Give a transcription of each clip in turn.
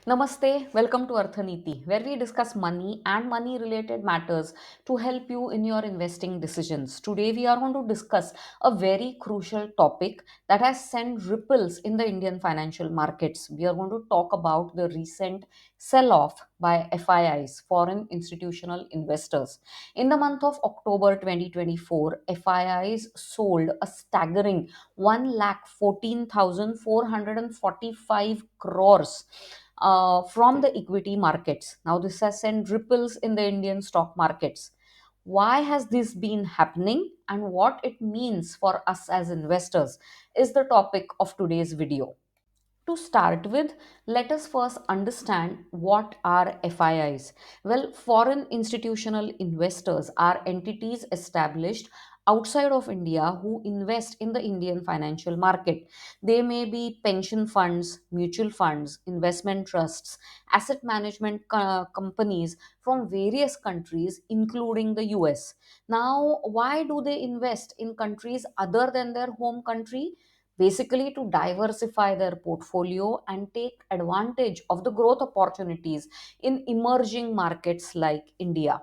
Namaste, welcome to Arthaniti, where we discuss money and money related matters to help you in your investing decisions. Today, we are going to discuss a very crucial topic that has sent ripples in the Indian financial markets. We are going to talk about the recent sell off by FIIs, foreign institutional investors. In the month of October 2024, FIIs sold a staggering 1,14,445 crores from the equity markets. Now, this has sent ripples in the Indian stock markets. Why has this been happening and what it means for us as investors is the topic of today's video. To start with, let us first understand what are FIIs. Well, foreign institutional investors are entities established outside of India who invest in the Indian financial market. They may be pension funds, mutual funds, investment trusts, asset management companies from various countries, including the US. Now, why do they invest in countries other than their home country? Basically to diversify their portfolio and take advantage of the growth opportunities in emerging markets like India.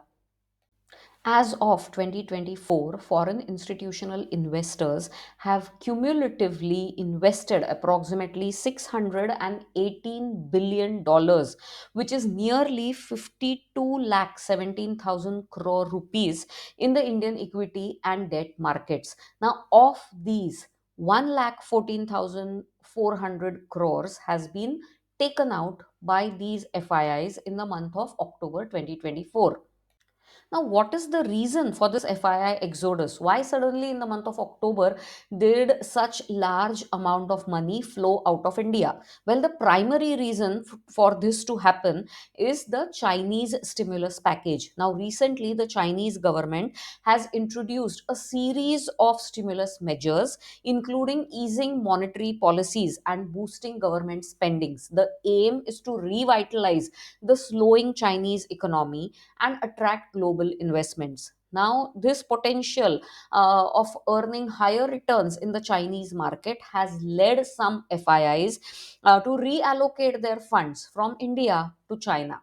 As of 2024, foreign institutional investors have cumulatively invested approximately $618 billion, dollars, which is nearly 52 lakh 17,000 crore rupees in the Indian equity and debt markets. Now, of these, 1 lakh 14,400 crores has been taken out by these FIIs in the month of October 2024. Now, what is the reason for this FII exodus? Why suddenly in the month of October did such large amount of money flow out of India? Well, the primary reason for this to happen is the Chinese stimulus package. Now, recently the Chinese government has introduced a series of stimulus measures, including easing monetary policies and boosting government spendings. The aim is to revitalize the slowing Chinese economy and attract global investments. Now, this potential of earning higher returns in the Chinese market has led some FIIs to reallocate their funds from India to China.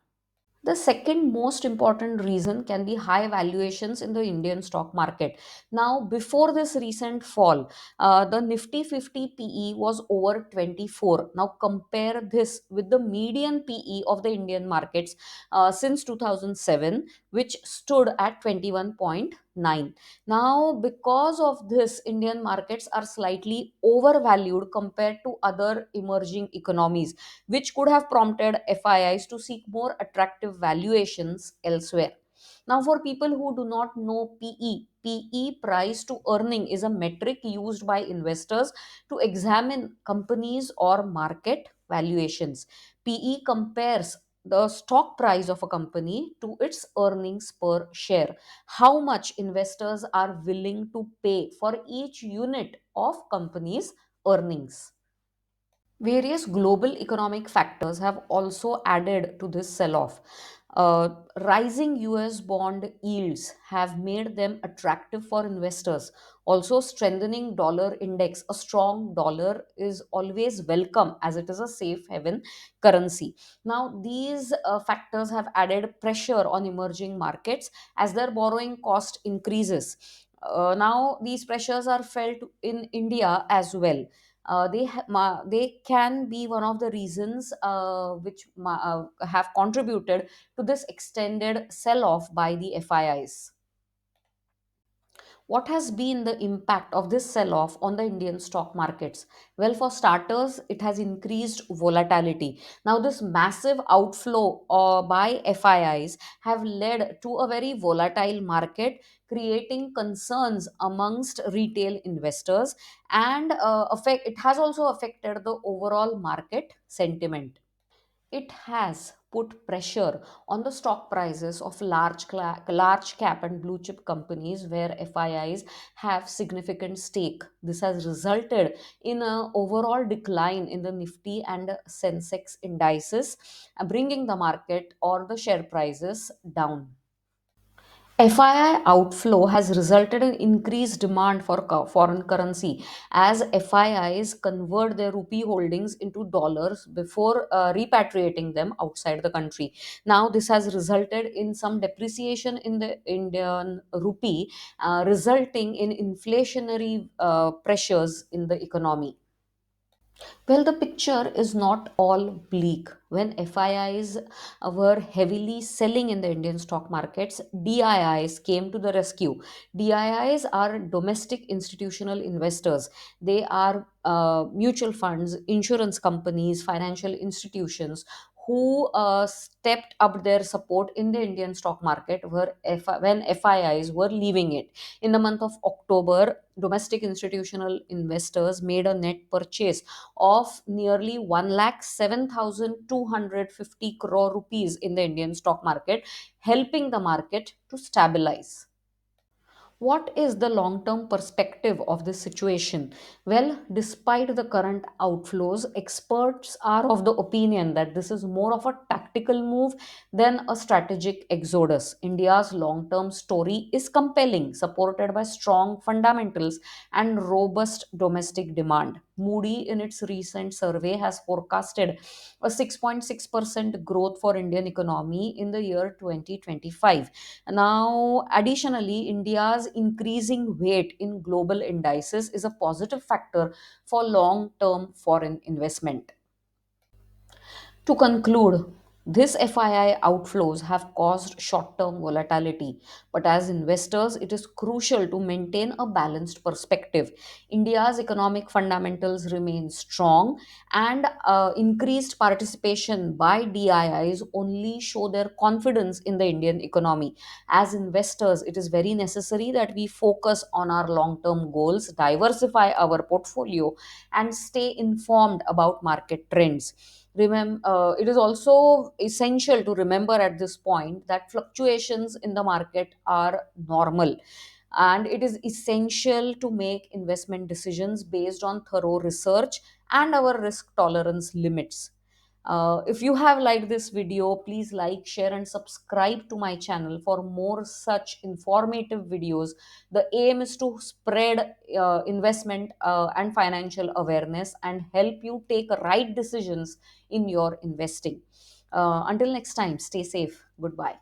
The second most important reason can be high valuations in the Indian stock market. Now, before this recent fall, the Nifty 50 PE was over 24. Now, compare this with the median PE of the Indian markets since 2007, which stood at 21.9. Now, because of this, Indian markets are slightly overvalued compared to other emerging economies, which could have prompted FIIs to seek more attractive valuations elsewhere. Now, for people who do not know PE price to earning is a metric used by investors to examine companies or market valuations. PE compares the stock price of a company to its earnings per share. How much investors are willing to pay for each unit of company's earnings. Various global economic factors have also added to this sell off. Rising US bond yields have made them attractive for investors. Also, strengthening dollar index, a strong dollar is always welcome as it is a safe haven currency. Now, these factors have added pressure on emerging markets as their borrowing cost increases. Now, these pressures are felt in India as well. They can be one of the reasons which have contributed to this extended sell off by the FIIs. What has been the impact of this sell off on the Indian stock markets? Well, for starters, it has increased volatility. Now, this massive outflow by FIIs have led to a very volatile market, creating concerns amongst retail investors, and it has also affected the overall market sentiment. It has put pressure on the stock prices of large cap and blue chip companies where FIIs have significant stake. This has resulted in an overall decline in the Nifty and Sensex indices, bringing the market or the share prices down. FII outflow has resulted in increased demand for foreign currency as FIIs convert their rupee holdings into dollars before repatriating them outside the country. Now, this has resulted in some depreciation in the Indian rupee, resulting in inflationary pressures in the economy. Well, the picture is not all bleak. When FIIs were heavily selling in the Indian stock markets, DIIs came to the rescue. DIIs are domestic institutional investors. They are mutual funds, insurance companies, financial institutions who stepped up their support in the Indian stock market when FIIs were leaving it. In the month of October, domestic institutional investors made a net purchase of nearly 1,07,250 crore rupees in the Indian stock market, helping the market to stabilize. What is the long term perspective of this situation? Well, despite the current outflows, experts are of the opinion that this is more of a tactical move than a strategic exodus. India's long term story is compelling, supported by strong fundamentals and robust domestic demand. Moody, in its recent survey, has forecasted a 6.6% growth for Indian economy in the year 2025. Now, additionally, India's increasing weight in global indices is a positive factor for long term foreign investment. To conclude, these FII outflows have caused short term volatility, but as investors, it is crucial to maintain a balanced perspective. India's economic fundamentals remain strong, and increased participation by DIIs only show their confidence in the Indian economy. As investors, it is very necessary that we focus on our long term goals, diversify our portfolio, and stay informed about market trends. It is also essential to remember at this point that fluctuations in the market are normal, and it is essential to make investment decisions based on thorough research and our risk tolerance limits. If you have liked this video, please like, share, and subscribe to my channel for more such informative videos. The aim is to spread investment and financial awareness and help you take right decisions in your investing. Until next time, stay safe. Goodbye.